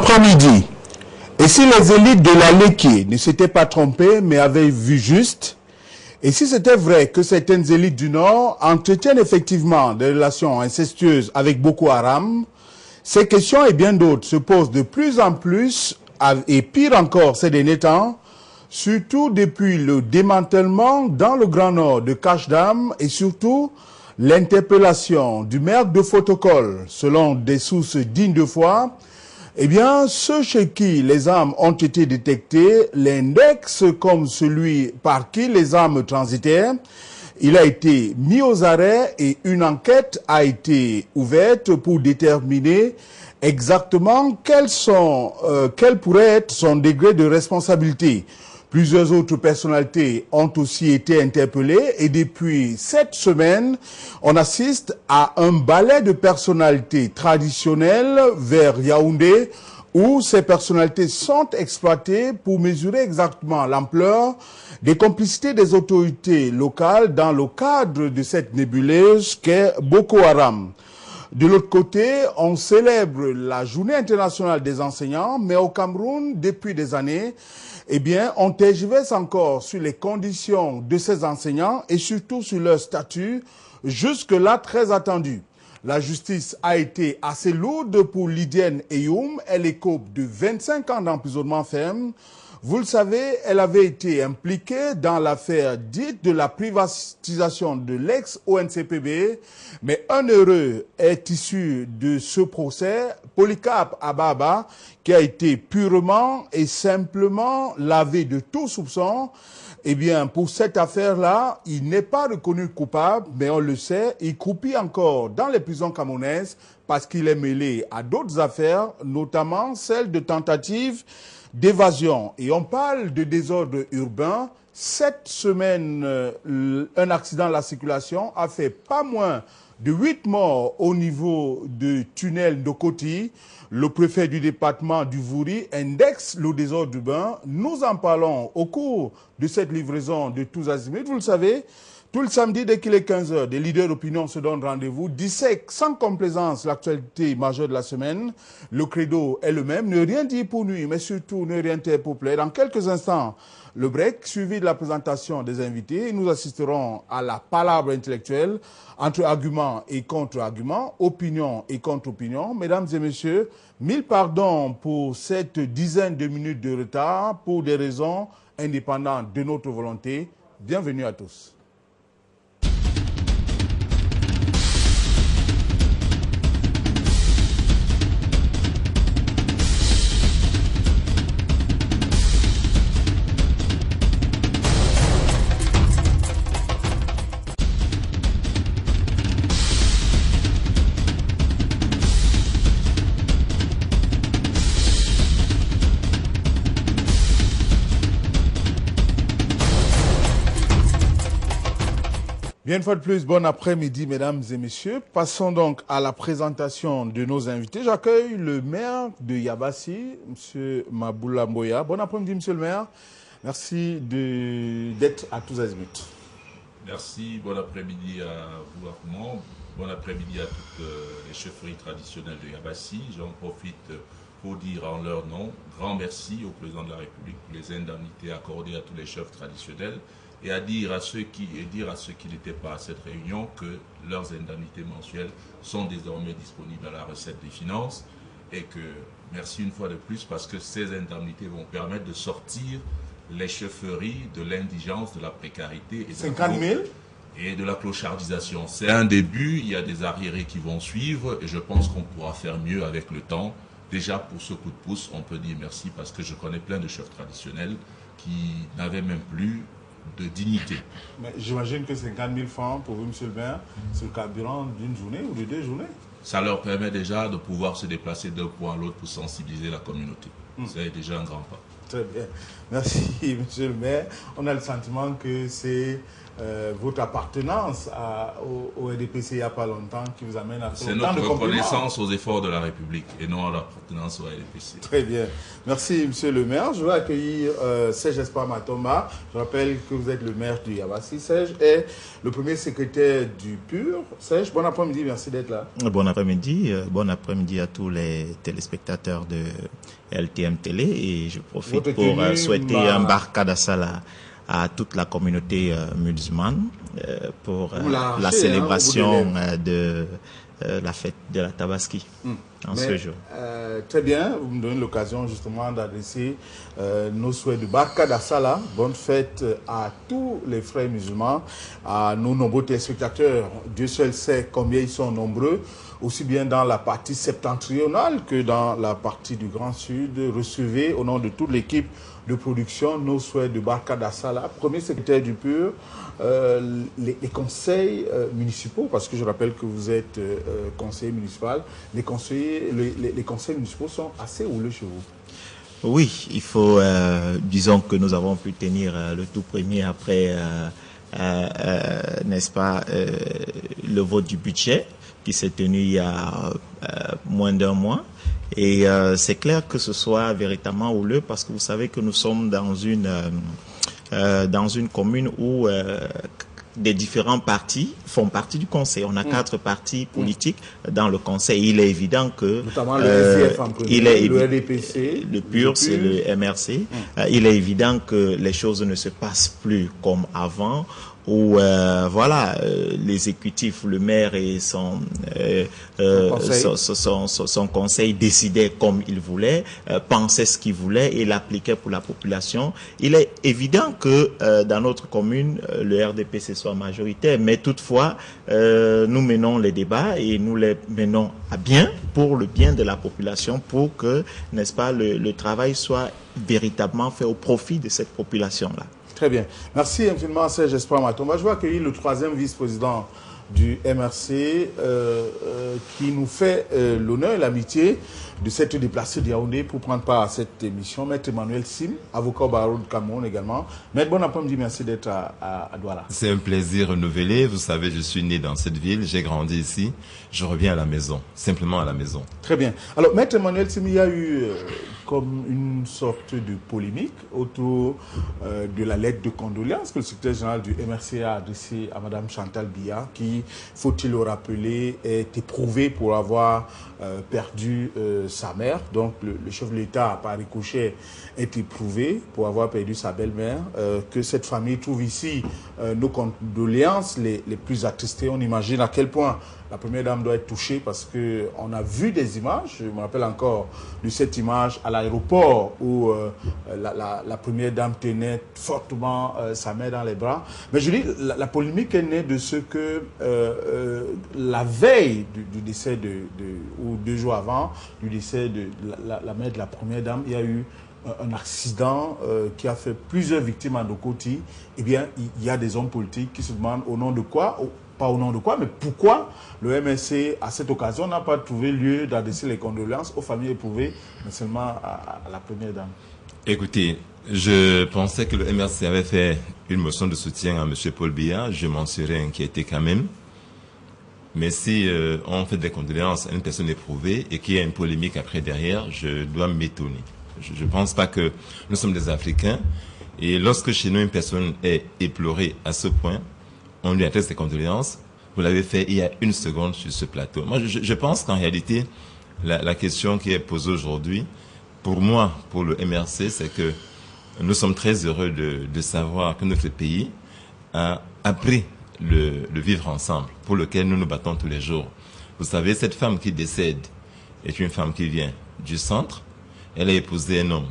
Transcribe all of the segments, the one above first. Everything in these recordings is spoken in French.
après-midi. Et si les élites de la Léké ne s'étaient pas trompées, mais avaient vu juste, et si c'était vrai que certaines élites du Nord entretiennent effectivement des relations incestueuses avec Boko Haram, ces questions et bien d'autres se posent de plus en plus, et pire encore ces derniers temps, surtout depuis le démantèlement dans le Grand Nord de Cache-Dame et surtout l'interpellation du maire de Fotokol, selon des sources dignes de foi. Eh bien, ceux chez qui les armes ont été détectées, l'index comme celui par qui les armes transitaient, il a été mis aux arrêts et une enquête a été ouverte pour déterminer exactement quel pourrait être son degré de responsabilité. Plusieurs autres personnalités ont aussi été interpellées et depuis cette semaine, on assiste à un ballet de personnalités traditionnelles vers Yaoundé où ces personnalités sont exploitées pour mesurer exactement l'ampleur des complicités des autorités locales dans le cadre de cette nébuleuse qu'est Boko Haram. De l'autre côté, on célèbre la Journée internationale des enseignants, mais au Cameroun, depuis des années, eh bien, on tergiverse encore sur les conditions de ces enseignants et surtout sur leur statut, jusque-là très attendu. La justice a été assez lourde pour Lydienne Eyoum. Elle écope de 25 ans d'emprisonnement ferme. Vous le savez, elle avait été impliquée dans l'affaire dite de la privatisation de l'ex-ONCPB, mais un heureux est issu de ce procès, Polycarpe Ababa, qui a été purement et simplement lavé de tout soupçon. Eh bien, pour cette affaire-là, il n'est pas reconnu coupable, mais on le sait, il croupit encore dans les prisons camerounaises parce qu'il est mêlé à d'autres affaires, notamment celle de tentative d'évasion. Et on parle de désordre urbain. Cette semaine, un accident de la circulation a fait pas moins de 8 morts au niveau du tunnel d'Okoti. Le préfet du département du Vouri indexe le désordre urbain. Nous en parlons au cours de cette livraison de tous azimuts. Vous le savez, tout le samedi, dès qu'il est 15 h, des leaders d'opinion se donnent rendez-vous, dissèquent sans complaisance l'actualité majeure de la semaine. Le credo est le même, ne rien dire pour nuire, mais surtout ne rien taire pour plaire. Dans quelques instants, le break, suivi de la présentation des invités. Nous assisterons à la palabre intellectuelle entre arguments et contre-arguments, opinion et contre-opinion. Mesdames et messieurs, 1000 pardons pour cette dizaine de minutes de retard pour des raisons indépendantes de notre volonté. Bienvenue à tous. Bien une fois de plus, bon après-midi mesdames et messieurs. Passons donc à la présentation de nos invités. J'accueille le maire de Yabassi, M. Maboula Mboya. Bon après-midi monsieur le maire. Merci d'être à tous azimuts. Merci, bon après-midi à vous Armand. Bon après-midi à toutes les chefferies traditionnelles de Yabassi. J'en profite pour dire en leur nom, grand merci au président de la République pour les indemnités accordées à tous les chefs traditionnels. Et à dire à ceux qui n'étaient pas à cette réunion que leurs indemnités mensuelles sont désormais disponibles à la recette des finances et que merci une fois de plus parce que ces indemnités vont permettre de sortir les chefferies de l'indigence, de la précarité et 50 000 et de la clochardisation. C'est un début, il y a des arriérés qui vont suivre et je pense qu'on pourra faire mieux avec le temps. Déjà pour ce coup de pouce, on peut dire merci parce que je connais plein de chefs traditionnels qui n'avaient même plus de dignité. Mais j'imagine que 50 000 francs pour vous, monsieur le maire, c'est le carburant d'une journée ou de 2 journées. Ça leur permet déjà de pouvoir se déplacer d'un point à l'autre pour sensibiliser la communauté. C'est déjà un grand pas. Très bien. Merci, monsieur le maire. On a le sentiment que c'est votre appartenance au RDPC il n'y a pas longtemps qui vous amène à faire autant de compliments. C'est notre reconnaissance aux efforts de la République et non à l'appartenance au RDPC. Très bien. Merci, monsieur le maire. Je vais accueillir Serge Espoir Matomba. Je rappelle que vous êtes le maire du Yabassi. Serge est le premier secrétaire du PUR. Serge, bon après-midi, merci d'être là. Bon après-midi à tous les téléspectateurs de LTM Télé et je profite pour souhaiter un Barka d'Assala à toute la communauté musulmane pour la célébration de la fête de la Tabaski ce jour. Très bien, vous me donnez l'occasion justement d'adresser nos souhaits de Barka d'Assala. Bonne fête à tous les frères musulmans, à nos nombreux téléspectateurs. Dieu seul sait combien ils sont nombreux, aussi bien dans la partie septentrionale que dans la partie du Grand Sud. Recevez au nom de toute l'équipe de production nos souhaits de Barka d'Assala, premier secrétaire du PUR, les conseils municipaux, parce que je rappelle que vous êtes conseiller municipal, les conseils municipaux sont assez houleux chez vous. Oui, il faut, disons que nous avons pu tenir le tout premier après, n'est-ce pas, le vote du budget qui s'est tenu il y a moins d'un mois. Et c'est clair que ce soit véritablement houleux parce que vous savez que nous sommes dans une commune où des différents partis font partie du conseil. On a 4 partis politiques dans le conseil. Il est évident que notamment le SCF en premier, le RDPC, le PUR, c'est le MRC. Il est évident que les choses ne se passent plus comme avant, où voilà, l'exécutif, le maire et son conseil décidaient comme il voulait, pensaient ce qu'il voulait et l'appliquaient pour la population. Il est évident que dans notre commune, le RDPC soit majoritaire, mais toutefois, nous menons les débats et nous les menons à bien pour le bien de la population, pour que, n'est-ce pas, le travail soit véritablement fait au profit de cette population-là. Très bien. Merci infiniment, Serge Espoir Matomba. Je vais accueillir le 3e vice-président du MRC qui nous fait l'honneur et l'amitié de s'être déplacé de Yaoundé pour prendre part à cette émission. Maître Emmanuel Sim, avocat au barreau de Cameroun également. Maître, bon après-midi, merci d'être à Douala. C'est un plaisir renouvelé. Vous savez, je suis né dans cette ville, j'ai grandi ici. Je reviens à la maison, simplement à la maison. Très bien. Alors, Maître Emmanuel Sim, il y a eu comme une sorte de polémique autour de la lettre de condoléances que le secrétaire général du MRC a adressée à Mme Chantal Biya, qui, faut-il le rappeler, est éprouvée pour avoir perdu sa mère. Donc, le chef de l'État, par ricochet, est éprouvé pour avoir perdu sa belle-mère. Que cette famille trouve ici nos condoléances les plus attristées. On imagine à quel point la première dame doit être touchée parce qu'on a vu des images. Je me rappelle encore de cette image à l'aéroport où la première dame tenait fortement sa mère dans les bras. Mais je dis, la polémique est née de ce que la veille du décès ou 2 jours avant du décès de la mère de la première dame, il y a eu un accident qui a fait plusieurs victimes à Ndokoti. Eh bien, il y a des hommes politiques qui se demandent au nom de quoi, pas au nom de quoi, mais pourquoi le MRC, à cette occasion, n'a pas trouvé lieu d'adresser les condoléances aux familles éprouvées, mais seulement à la première dame. Écoutez, je pensais que le MRC avait fait une motion de soutien à M. Paul Biya. Je m'en serais inquiété quand même. Mais si on fait des condoléances à une personne éprouvée et qu'il y a une polémique après derrière, je dois m'étonner. Je ne pense pas que nous sommes des Africains. Et lorsque chez nous une personne est éplorée à ce point, on lui adresse des condoléances. Vous l'avez fait il y a 1 seconde sur ce plateau. Moi, je pense qu'en réalité, la question qui est posée aujourd'hui, pour moi, pour le MRC, c'est que nous sommes très heureux de savoir que notre pays a appris le vivre ensemble, pour lequel nous nous battons tous les jours. Vous savez, cette femme qui décède est une femme qui vient du centre. Elle a épousé un homme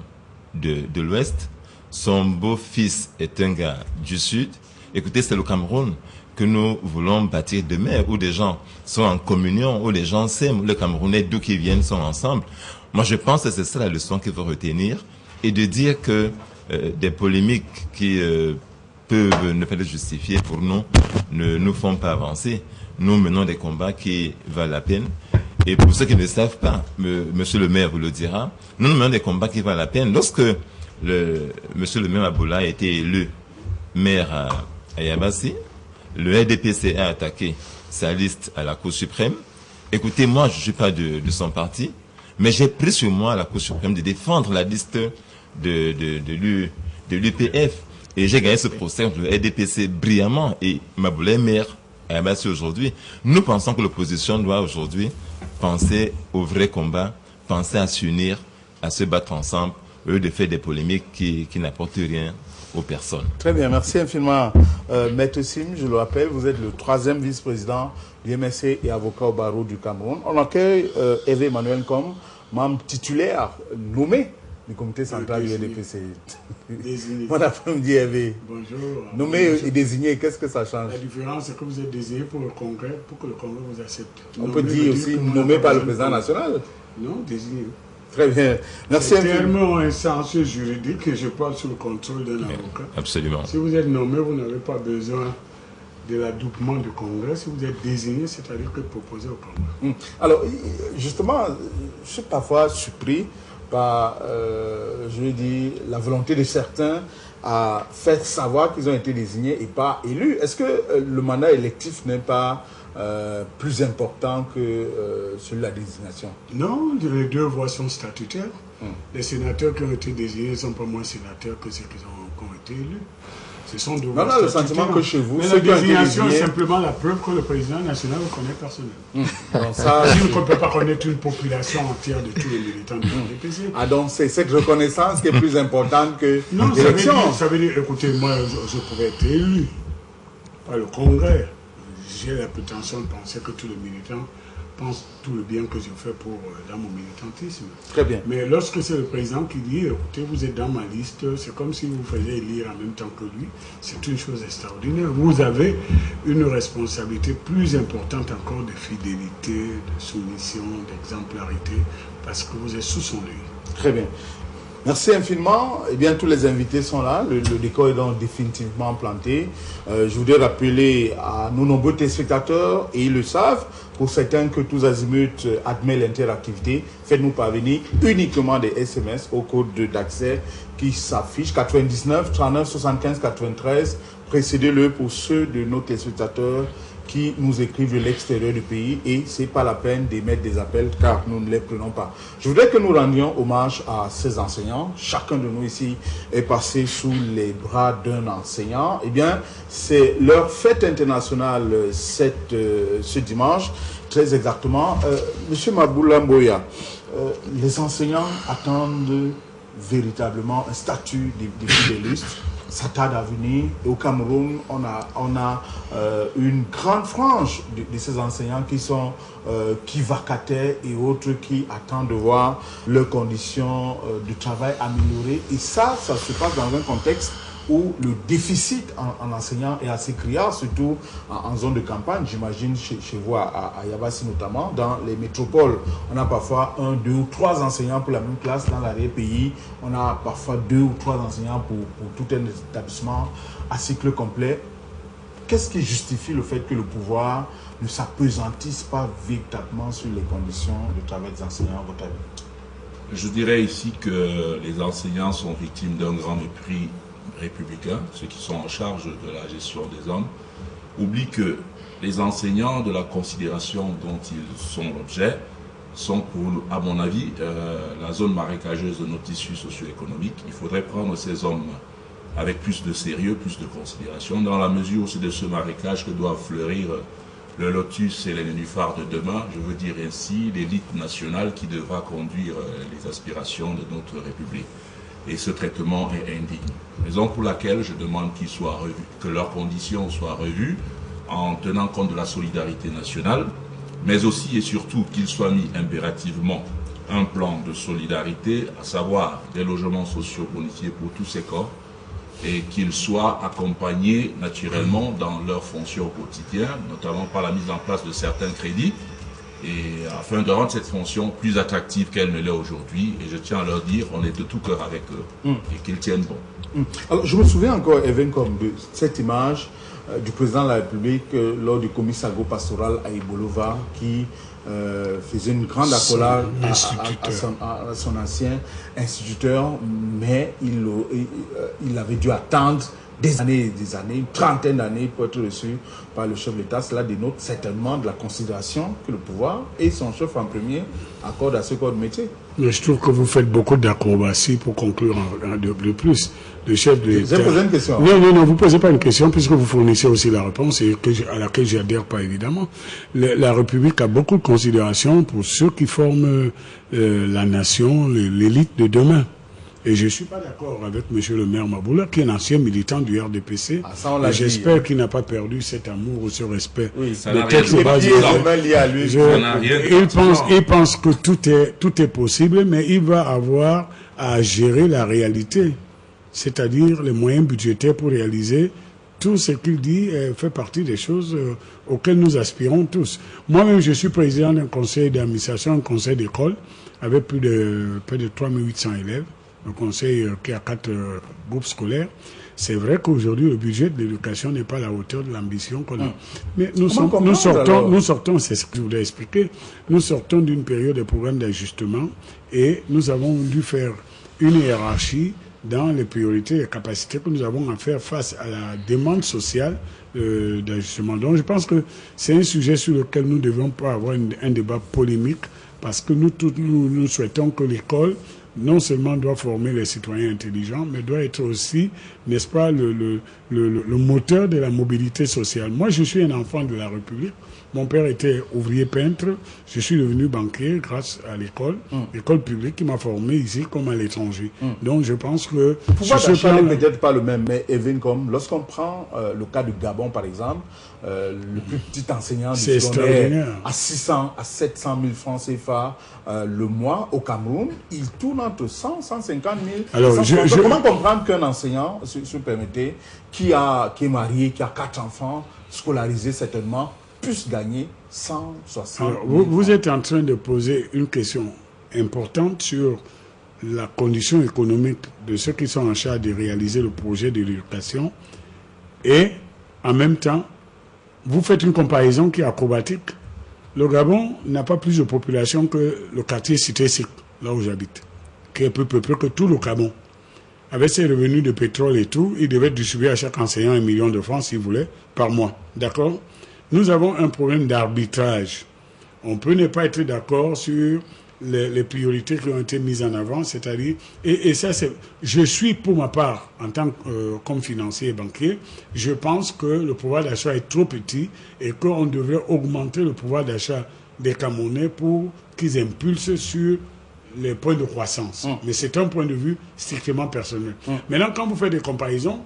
de l'ouest. Son beau-fils est un gars du sud. Écoutez, c'est le Cameroun que nous voulons bâtir demain, où des gens sont en communion, où les gens s'aiment, où les Camerounais, d'où qu'ils viennent, sont ensemble. Moi, je pense que c'est ça la leçon qu'il faut retenir, et de dire que des polémiques qui peuvent ne pas être justifiées pour nous ne nous font pas avancer. Nous menons des combats qui valent la peine. Et pour ceux qui ne savent pas, monsieur le maire vous le dira, nous menons des combats qui valent la peine. Lorsque monsieur le maire Maboula a été élu maire à Yabassi. Le RDPC a attaqué sa liste à la Cour suprême. Écoutez, moi, je ne suis pas de son parti, mais j'ai pris sur moi à la Cour suprême de défendre la liste de l'UPF. Et j'ai gagné ce procès contre le RDPC brillamment. Et Maboula est maire à Yabassi aujourd'hui. Nous pensons que l'opposition doit aujourd'hui penser au vrai combat, penser à s'unir, à se battre ensemble, au lieu de faire des polémiques qui n'apportent rien aux personnes. Très bien, merci infiniment. Maître Sim, je le rappelle, vous êtes le 3e vice-président du MSC et avocat au barreau du Cameroun. On accueille Hervé Emmanuel comme membre titulaire nommé du comité central du RDPC. Bon après-midi, Hervé. Bonjour. Nommé et désigné, qu'est-ce que ça change? La différence, c'est que vous êtes désigné pour le Congrès, pour que le Congrès vous accepte. On peut dire aussi nommé par le président national. Non, désigné. Très bien. Merci. C'est tellement un sens juridique que je parle sous le contrôle d'un avocat. Absolument. Si vous êtes nommé, vous n'avez pas besoin de l'adoubement du Congrès. Si vous êtes désigné, c'est-à-dire que proposé au Congrès. Alors, justement, je suis parfois surpris par, je veux dire, la volonté de certains à faire savoir qu'ils ont été désignés et pas élus. Est-ce que le mandat électif n'est pas plus important que celui de la désignation? Non, les deux voies sont statutaires. Les sénateurs qui ont été désignés ne sont pas moins sénateurs que ceux qui ont été élus. Ce sont deux voies statutaires. Le sentiment que chez vous, mais la désignation est simplement la preuve que le président national le connaît personnellement. Donc ça, il ne peut pas connaître une population entière de tous les militants du RDPC. Ah, donc c'est cette reconnaissance qui est plus importante que l'élection. Non, ça veut dire, écoutez, moi, je pourrais être élu par le Congrès. J'ai la prétention de penser que tous les militants pensent tout le bien que je fais dans mon militantisme. Très bien. Mais lorsque c'est le président qui dit, écoutez, vous êtes dans ma liste, c'est comme si vous faisiez élire en même temps que lui, c'est une chose extraordinaire. Vous avez une responsabilité plus importante encore de fidélité, de soumission, d'exemplarité, parce que vous êtes sous son œil. Très bien. Merci infiniment. Eh bien, tous les invités sont là. Le décor est donc définitivement planté. Je voudrais rappeler à nos nombreux téléspectateurs, et ils le savent, pour certains que tous azimuts admet l'interactivité, faites-nous parvenir uniquement des SMS au code d'accès qui s'affiche 99 39 75 93. Précédez-le pour ceux de nos téléspectateurs qui nous écrivent de l'extérieur du pays, et c'est pas la peine d'émettre des appels car nous ne les prenons pas. Je voudrais que nous rendions hommage à ces enseignants. Chacun de nous ici est passé sous les bras d'un enseignant. Eh bien, c'est leur fête internationale ce dimanche, très exactement. Monsieur Maboula Mboya, les enseignants attendent véritablement un statut de fidéliste. Ça tarde à venir. Et au Cameroun, on a une grande frange de ces enseignants qui vacataient et autres qui attendent de voir leurs conditions de travail améliorées. Et ça se passe dans un contexte où le déficit en enseignants est assez criard, surtout en zone de campagne. J'imagine chez vous à Yabassi notamment. Dans les métropoles, on a parfois 1, 2 ou 3 enseignants pour la même classe. Dans l'arrière-pays, on a parfois 2 ou 3 enseignants pour tout un établissement à cycle complet. Qu'est-ce qui justifie le fait que le pouvoir ne s'apesantisse pas véritablement sur les conditions de travail des enseignants, à votre avis? Je dirais ici que les enseignants sont victimes d'un grand mépris républicains, ceux qui sont en charge de la gestion des hommes, oublient que les enseignants, de la considération dont ils sont l'objet, sont pour, à mon avis, la zone marécageuse de notre tissu socio-économique. Il faudrait prendre ces hommes avec plus de sérieux, plus de considération, dans la mesure où c'est de ce marécage que doivent fleurir le lotus et les nénuphars de demain, je veux dire ainsi l'élite nationale qui devra conduire les aspirations de notre République. Et ce traitement est indigne. Raison pour laquelle je demande qu'ils soient revus, que leurs conditions soient revues en tenant compte de la solidarité nationale, mais aussi et surtout qu'il soit mis impérativement un plan de solidarité, à savoir des logements sociaux bonifiés pour tous ces corps, et qu'ils soient accompagnés naturellement dans leurs fonctions au quotidien, notamment par la mise en place de certains crédits, et afin de rendre cette fonction plus attractive qu'elle ne l'est aujourd'hui. Et je tiens à leur dire, on est de tout cœur avec eux, et qu'ils tiennent bon. Alors, je me souviens encore, Evan, comme de cette image du président de la République lors du commissariat pastoral à Ibolova, qui faisait une grande accolade à son ancien instituteur, mais il avait dû attendre des années, une trentaine d'années pour être reçu par le chef de l'État. Cela dénote certainement de la considération que le pouvoir et son chef en premier accordent à ce corps de métier. Mais je trouve que vous faites beaucoup d'acrobatie pour conclure de plus. Le chef de l'État... J'ai posé une question. Non, vous ne posez pas une question puisque vous fournissez aussi la réponse et à laquelle j'adhère pas évidemment. La République a beaucoup de considération pour ceux qui forment la nation, l'élite de demain. Et je ne suis pas d'accord avec M. le maire Maboula, qui est un ancien militant du RDPC. Et j'espère qu'il n'a pas perdu cet amour ou ce respect. Oui, ça de n'a rien il pense que tout est possible, mais il va avoir à gérer la réalité. C'est-à-dire les moyens budgétaires pour réaliser tout ce qu'il dit fait partie des choses auxquelles nous aspirons tous. Moi-même, je suis président d'un conseil d'administration, un conseil d'école, avec près de 3800 élèves. Le conseil qui a 4 groupes scolaires. C'est vrai qu'aujourd'hui, le budget de l'éducation n'est pas à la hauteur de l'ambition qu'on a. Mais nous sortons, c'est ce que je voulais expliquer, nous sortons d'une période de programme d'ajustement et nous avons dû faire une hiérarchie dans les priorités et les capacités que nous avons à faire face à la demande sociale d'ajustement. Donc je pense que c'est un sujet sur lequel nous ne devons pas avoir un débat polémique parce que nous souhaitons que l'école non seulement doit former les citoyens intelligents, mais doit être aussi, n'est-ce pas, le moteur de la mobilité sociale. Moi, je suis un enfant de la République. Mon père était ouvrier peintre. Je suis devenu banquier grâce à l'école, l'école publique qui m'a formé ici comme à l'étranger. Donc, je pense que... Le pouvoir d'achat n'est peut-être pas le même, mais Evin, comme lorsqu'on prend le cas du Gabon, par exemple, le plus petit enseignant du secondaire à 600 à 700 000 francs CFA le mois au Cameroun, il tourne entre 100 150 000. Alors, comment comprendre qu'un enseignant, si vous permettez, qui est marié, qui a 4 enfants, scolarisés certainement, puisse gagner 160 000 vous êtes en train de poser une question importante sur la condition économique de ceux qui sont en charge de réaliser le projet de l'éducation et en même temps, vous faites une comparaison qui est acrobatique. Le Gabon n'a pas plus de population que le quartier Cité-Sic, là où j'habite, qui est plus peuplé que tout le Gabon. Avec ses revenus de pétrole et tout, il devait distribuer à chaque enseignant 1 million de francs, s'il voulait, par mois. D'accord ? Nous avons un problème d'arbitrage. On peut ne pas être d'accord sur les priorités qui ont été mises en avant, c'est-à-dire, et ça c'est, je suis pour ma part, en tant comme financier et banquier, je pense que le pouvoir d'achat est trop petit et qu'on devrait augmenter le pouvoir d'achat des Camerounais pour qu'ils impulsent sur les points de croissance. Mais c'est un point de vue strictement personnel. Maintenant, quand vous faites des comparaisons,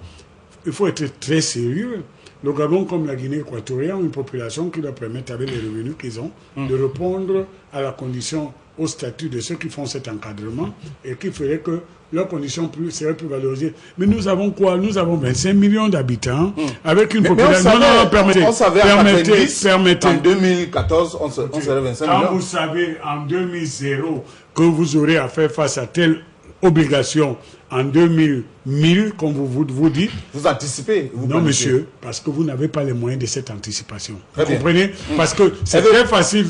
il faut être très sérieux. Le Gabon, comme la Guinée équatoriale, ont une population qui leur permet, avec les revenus qu'ils ont, de répondre à la condition, au statut de ceux qui font cet encadrement et qui ferait que leurs conditions seraient plus valorisées. Mais nous avons quoi? Nous avons 25 millions d'habitants avec une population... On savait en 2014, on savait 25 millions. Quand vous savez en 2000 que vous aurez à faire face à telle obligation en 2000, comme vous dites. Vous anticipez. Non, monsieur, parce que vous n'avez pas les moyens de cette anticipation. Vous comprenez? Parce que c'est très facile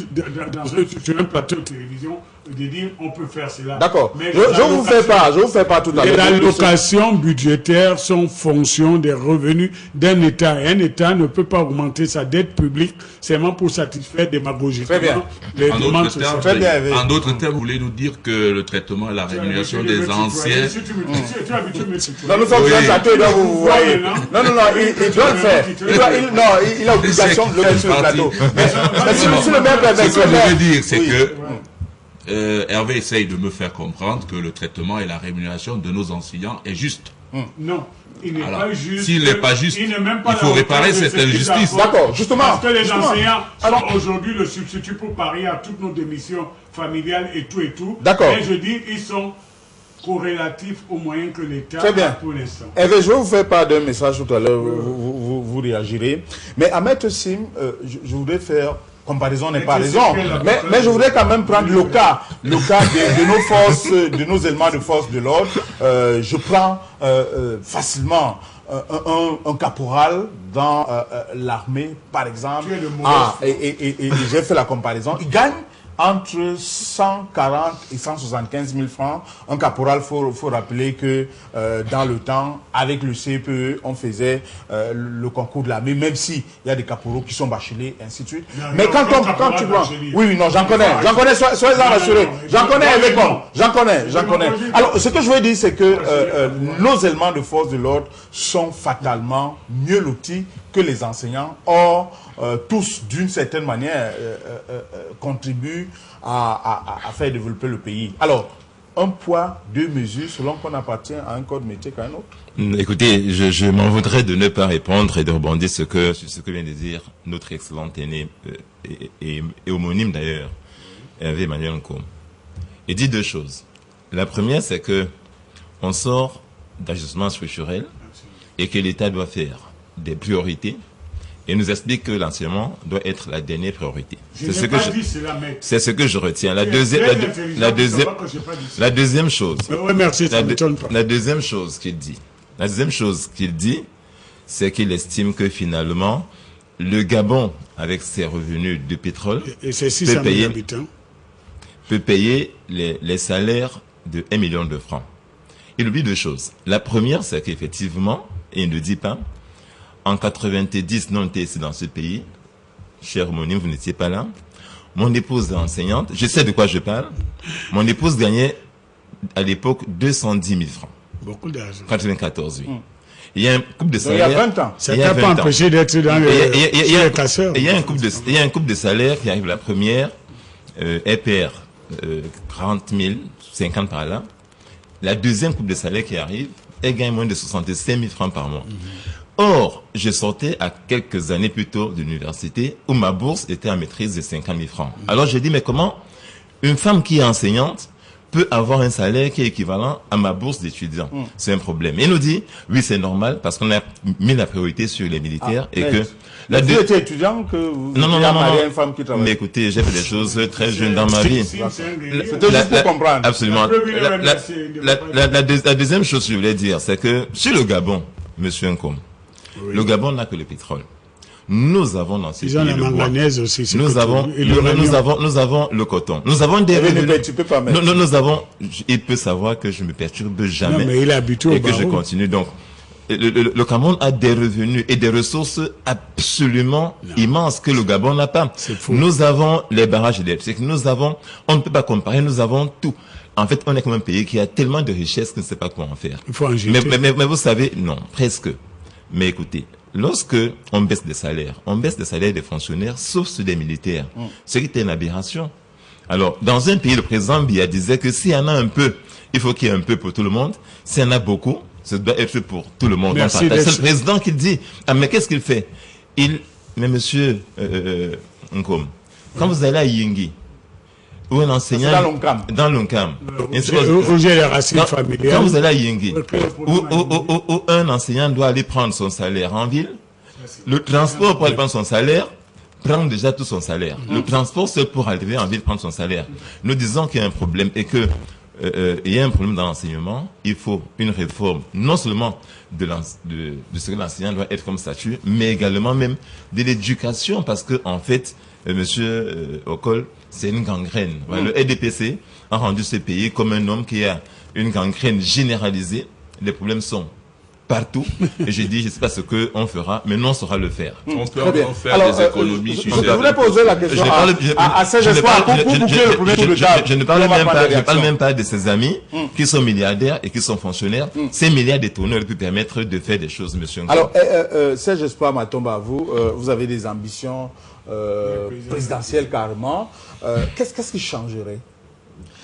sur un plateau de télévision de dire on peut faire cela. D'accord. Je ne vous fais pas tout à l'heure. Les allocations budgétaires sont fonction des revenus d'un État. Et un État ne peut pas augmenter sa dette publique seulement pour satisfaire démagogiquement les demandes sociales. En d'autres termes, vous voulez nous dire que le traitement et la rémunération des anciens... Non, nous sommes très châteaux, vous voyez. Non, il doit le faire. Il a obligation de le mettre sur le plateau. Mais si le maire permet... Ce que je veux dire, c'est que Hervé essaye de me faire comprendre que le traitement et la rémunération de nos enseignants est juste. Non, il n'est pas juste. S'il n'est pas juste, il faut réparer cette injustice. D'accord, justement. Parce que les enseignants sont aujourd'hui le substitut pour parier à toutes nos démissions familiales et tout. D'accord. Et je dis, ils sont corrélatifs aux moyens que l'État a pour l'instant. Hervé, je vais vous faire part d'un message tout à l'heure, vous réagirez. Mais à Maître Sim, je voudrais faire comparaison n'est pas raison. Mais je voudrais quand même prendre le cas de nos forces, de nos éléments de force de l'ordre. Je prends facilement un caporal dans l'armée, par exemple. Tu es de mauvaise Et j'ai fait la comparaison. Il gagne entre 140 et 175 000 francs. Un caporal, faut rappeler que dans le temps, avec le CPE, on faisait le concours de l'armée, même si il y a des caporaux qui sont bacheliers, ainsi de suite. Non, Mais non, quand tu prends... Oui, non, j'en connais, soyez-en rassurés. J'en connais avec moi. J'en connais. Alors, ce que je veux dire, c'est que nos éléments de force de l'ordre sont fatalement mieux lotis que les enseignants. Or, tous, d'une certaine manière, contribuent à faire développer le pays. Alors, un poids, deux mesures, selon qu'on appartient à un corps de métier qu'à un autre. Écoutez, je m'en voudrais de ne pas répondre et de rebondir sur ce que vient de dire notre excellent aîné et homonyme d'ailleurs, Hervé Emmanuel Nkom. Il dit deux choses. La première, c'est que on sort d'ajustement structurel et que l'État doit faire des priorités et nous explique que l'enseignement doit être la dernière priorité. C'est ce que je retiens. La deuxième chose. La deuxième chose qu'il dit, c'est qu'il estime que finalement, le Gabon, avec ses revenus de pétrole, peut payer les salaires de 1 million de francs. Il oublie deux choses. La première, c'est qu'effectivement, et il ne dit pas, en 90, nous on était ici dans ce pays, cher homonyme, vous n'étiez pas là. Mon épouse est enseignante, je sais de quoi je parle. Mon épouse gagnait à l'époque 210 000 francs. Beaucoup d'argent. 94, oui. Il y a un couple de salaires. Il y a 20 ans. Ça t'a pas empêché d'être dans les casseurs. Il y a un couple de salaires qui arrive. La première, elle perd 40 000, 50 par là. La deuxième couple de salaires qui arrive, elle gagne moins de 65 000 francs par mois. Or, je sortais à quelques années plus tôt de l'université où ma bourse était en maîtrise de 50 000 francs. Alors j'ai dit, mais comment une femme qui est enseignante peut avoir un salaire qui est équivalent à ma bourse d'étudiant? C'est un problème. Et il nous dit, oui, c'est normal parce qu'on a mis la priorité sur les militaires et que... Vous étiez étudiant que vous mariez une femme qui travaille? Mais écoutez, j'ai fait des choses très jeunes dans ma vie. C'était juste pour comprendre. Absolument. La deuxième chose que je voulais dire, c'est que sur le Gabon, monsieur Nkom, le Gabon n'a que le pétrole. Nous avons dans ces pays la manganèse aussi. Nous avons le coton. Nous avons des revenus. Tu peux pas mettre. Nous avons. Il peut savoir que je me perturbe jamais. Non, mais il est habitué au et que je continue. Donc, le Cameroun a des revenus et des ressources absolument immenses que le Gabon n'a pas. Nous avons les barrages électriques. On ne peut pas comparer. Nous avons tout. En fait, on est comme un pays qui a tellement de richesses qu'on ne sait pas quoi en faire. Il faut en jeter. Mais vous savez, non, presque. Mais écoutez, lorsque on baisse des salaires des fonctionnaires, sauf ceux des militaires, ce qui était une aberration. Alors, dans un pays, le président Biya disait que s'il y en a un peu, il faut qu'il y ait un peu pour tout le monde. S'il y en a beaucoup, ça doit être pour tout le monde. C'est le président qui dit. Ah, mais qu'est-ce qu'il fait? Mais monsieur Nkom, quand vous allez à Yingi, ou un enseignant dans l'Onkam, quand vous allez à Yingi, où un enseignant doit aller prendre son salaire en ville, le transport pour aller prendre son salaire prend déjà tout son salaire. Le transport, c'est pour arriver en ville prendre son salaire. Nous disons qu'il y a un problème et que il y a un problème dans l'enseignement. Il faut une réforme, non seulement de ce que l'enseignant doit être comme statut, mais également même de l'éducation, parce que en fait, monsieur Okol, c'est une gangrène. Voilà, le RDPC a rendu ce pays comme un homme qui a une gangrène généralisée. Les problèmes sont partout. Et j'ai dit, je ne sais pas ce qu'on fera, mais nous, on saura le faire. On peut encore faire des économies. Je voulais poser la question à ces espoirs pour boucler le premier tour de table. Je ne parle même pas de ses amis qui sont milliardaires et qui sont fonctionnaires. Ces milliards détournés auraient pu permettre de faire des choses, monsieur. Alors, Serge Espoir Matomba, vous avez des ambitions présidentielles carrément. Qu'est-ce qui changerait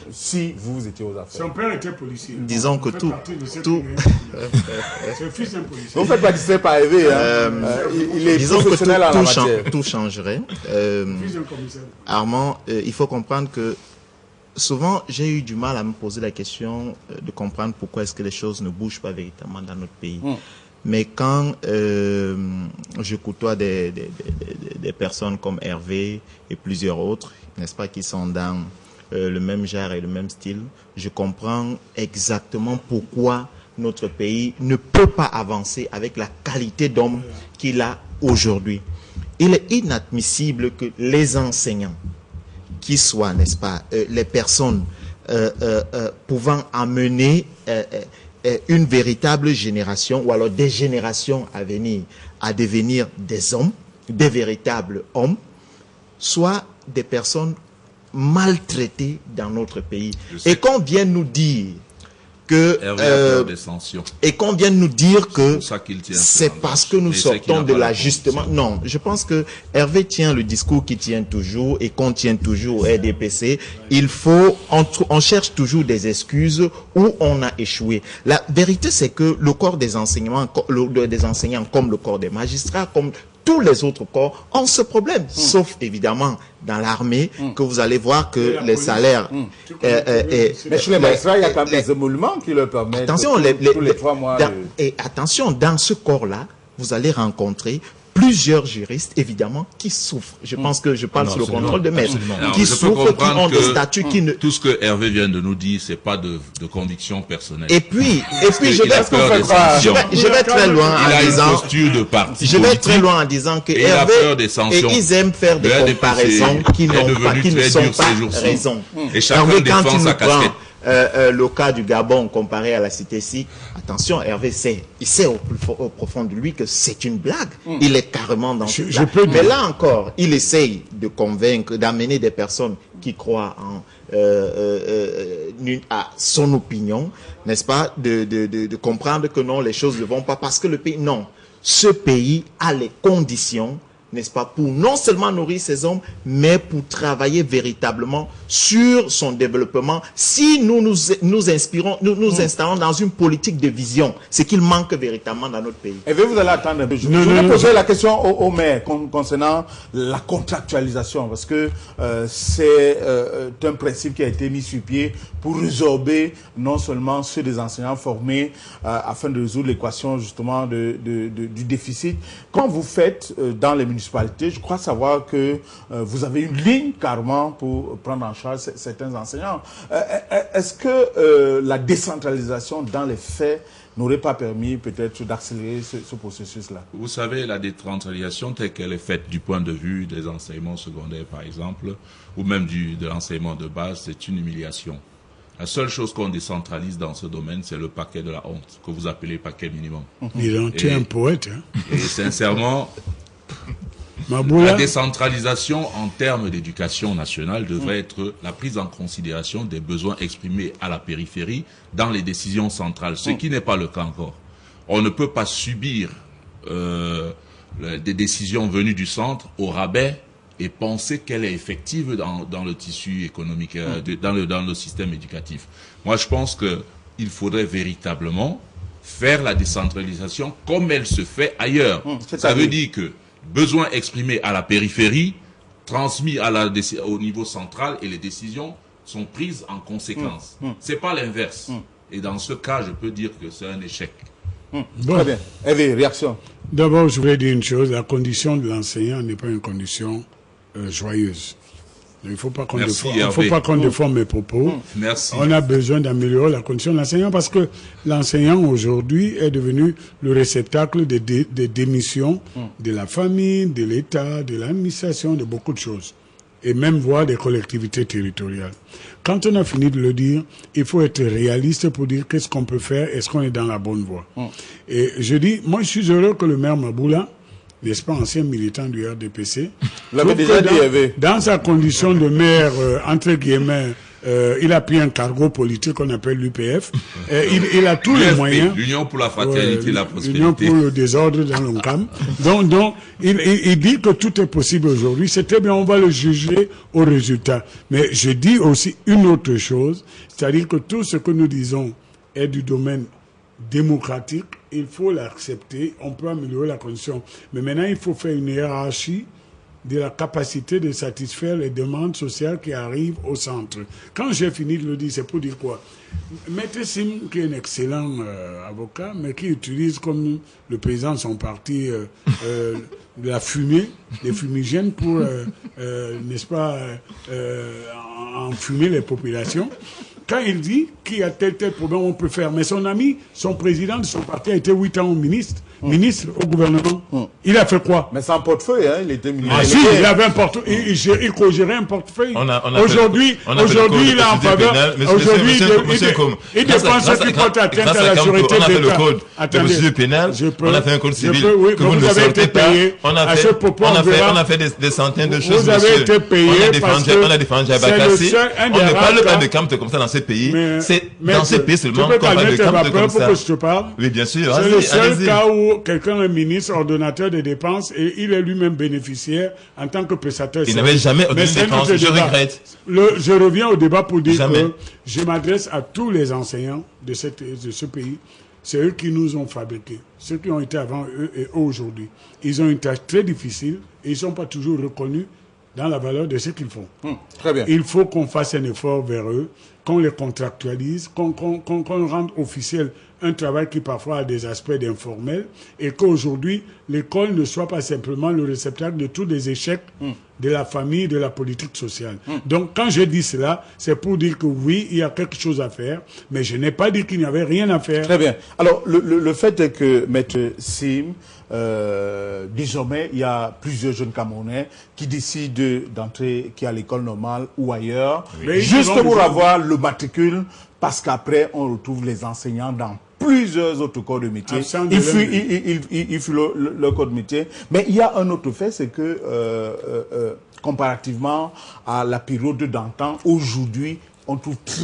si vous étiez aux affaires? Son père était policier. Disons que tout. Son fils est policier. Vous ne faites pas discuter par Hervé. Il est professionnel en la matière. Tout changerait. Armand, il faut comprendre que souvent, j'ai eu du mal à me poser la question de comprendre pourquoi est-ce que les choses ne bougent pas véritablement dans notre pays. Mais quand je côtoie des personnes comme Hervé et plusieurs autres, n'est-ce pas, qui sont dans le même genre et le même style, je comprends exactement pourquoi notre pays ne peut pas avancer avec la qualité d'homme qu'il a aujourd'hui. Il est inadmissible que les enseignants, qui soient, n'est-ce pas, les personnes pouvant amener une véritable génération, ou alors des générations à venir, à devenir des hommes, des véritables hommes, soient des personnes maltraitées dans notre pays. Et qu'on vienne nous dire que et qu'on vienne nous dire que c'est parce que nous sortons de l'ajustement. Non, je pense que Hervé tient le discours qui tient toujours et qu'on tient toujours au RDPC. Il faut, on cherche toujours des excuses où on a échoué. La vérité, c'est que le corps des enseignants comme le corps des magistrats, comme tous les autres corps ont ce problème, sauf évidemment dans l'armée, que vous allez voir que les salaires... mais chez les magistrats, il y a quand même des émoluments qui leur permettent attention, tous les 3 mois... Et attention, dans ce corps-là, vous allez rencontrer plusieurs juristes, évidemment, qui souffrent. Je pense que je parle sous le contrôle de maître. Qui souffrent, qui ont des statuts qui ne... Tout ce que Hervé vient de nous dire, c'est pas de conviction personnelle. Et puis je vais très loin en disant... Je vais très loin en disant que Hervé, et ils aiment faire des comparaisons qui ne sont pas raison. Hervé, quand il nous prend le cas du Gabon comparé à la cité-ci, attention, Hervé il sait au profond de lui que c'est une blague. Il est carrément dans ce blague. Mais là encore, il essaye de convaincre, d'amener des personnes qui croient à son opinion, n'est-ce pas, de comprendre que non, les choses ne vont pas parce que le pays, non, ce pays a les conditions, n'est-ce pas, pour non seulement nourrir ses hommes, mais pour travailler véritablement sur son développement. Si nous inspirons, nous installons dans une politique de vision, ce qu'il manque véritablement dans notre pays. Et vous allez attendre un peu. Je vais poser la question au maire concernant la contractualisation, parce que c'est un principe qui a été mis sur pied pour résorber non seulement ceux des enseignants formés afin de résoudre l'équation justement du déficit. Quand vous faites dans les municipalités, je crois savoir que vous avez une ligne carrément pour prendre en charge certains enseignants. Est-ce que la décentralisation dans les faits n'aurait pas permis peut-être d'accélérer ce processus-là? Vous savez, la décentralisation telle qu'elle est faite du point de vue des enseignements secondaires par exemple, ou même de l'enseignement de base, c'est une humiliation. La seule chose qu'on décentralise dans ce domaine, c'est le paquet de la honte, que vous appelez paquet minimum. Tu es un poète. Hein? Et sincèrement, la décentralisation en termes d'éducation nationale devrait être la prise en considération des besoins exprimés à la périphérie dans les décisions centrales, ce qui n'est pas le cas encore. On ne peut pas subir des décisions venues du centre au rabais et penser qu'elle est effective dans le tissu économique, dans le système éducatif. Moi, je pense qu'il faudrait véritablement faire la décentralisation comme elle se fait ailleurs. Ça veut dire que besoins exprimés à la périphérie, transmis au niveau central, et les décisions sont prises en conséquence. C'est pas l'inverse. Et dans ce cas, je peux dire que c'est un échec. Bon. Très bien. Hervé, réaction. D'abord, je voudrais dire une chose. La condition de l'enseignant n'est pas une condition joyeuse. Il ne faut pas qu'on déforme mes propos. Merci. On a besoin d'améliorer la condition de l'enseignant parce que l'enseignant aujourd'hui est devenu le réceptacle des démissions de la famille, de l'État, de l'administration, de beaucoup de choses. Et même voire des collectivités territoriales. Quand on a fini de le dire, il faut être réaliste pour dire qu'est-ce qu'on peut faire, est-ce qu'on est dans la bonne voie. Et je dis, moi je suis heureux que le maire Maboula, n'est-ce pas, ancien militant du RDPC, l'avait déjà dit, dans sa condition de maire, entre guillemets, il a pris un cargo politique qu'on appelle l'UPF. Il a tous les moyens. L'Union pour la fraternité et la prospérité. L'Union pour le désordre dans l'ONCAM. Donc il dit que tout est possible aujourd'hui. C'est très bien, on va le juger au résultat. Mais je dis aussi une autre chose, c'est-à-dire que tout ce que nous disons est du domaine démocratique, il faut l'accepter, on peut améliorer la condition. Mais maintenant, il faut faire une hiérarchie de la capacité de satisfaire les demandes sociales qui arrivent au centre. Quand j'ai fini de le dire, c'est pour dire quoi? Maître Sim, qui est un excellent avocat, mais qui utilise comme le président de son parti de la fumée, des fumigènes pour, n'est-ce pas, enfumer les populations. quand il dit qu'il y a tel problème, on peut faire. Mais son ami, son président de son parti a été 8 ans ministre au gouvernement. Il a fait quoi? Mais sans portefeuille, hein, il était ministre. Ah si, il avait un portefeuille, il co-gérait un portefeuille. Aujourd'hui, il est en faveur. Aujourd'hui, il dépense ce qui porte atteinte à la sûreté de l'État. On a fait le code de procédure pénale, on a fait un code civil que vous ne sortez pas. On a fait des centaines de choses, vous avez été payé on a défendu Abakassi. On ne parle pas de camp comme ça dans ces pays. C'est dans ces pays seulement qu'on parle de camp comme ça. Je te parle. Oui, bien sûr. C'est le seul cas où quelqu'un est ministre, ordonnateur des dépenses, et il est lui-même bénéficiaire en tant que prestataire. Il n'avait jamais ordonné de dépenses, je regrette. Je reviens au débat pour dire que je m'adresse à tous les enseignants de ce pays. C'est eux qui nous ont fabriqués, ceux qui ont été avant eux et aujourd'hui. Ils ont une tâche très difficile et ils ne sont pas toujours reconnus dans la valeur de ce qu'ils font. Très bien. Il faut qu'on fasse un effort vers eux, qu'on les contractualise, qu'on rende officiel un travail qui parfois a des aspects d'informel, et qu'aujourd'hui, l'école ne soit pas simplement le réceptacle de tous les échecs de la famille, de la politique sociale. Donc, quand je dis cela, c'est pour dire que oui, il y a quelque chose à faire, mais je n'ai pas dit qu'il n'y avait rien à faire. Très bien. Alors, le fait est que, Maître Sim, désormais, il y a plusieurs jeunes Camerounais qui décident d'entrer, qui à l'école normale ou ailleurs, juste pour avoir le matricule, parce qu'après, on retrouve les enseignants dans plusieurs autres corps de métier. Il fuit le corps de métier. Mais il y a un autre fait, c'est que, comparativement à la période d'antan, aujourd'hui, on trouve très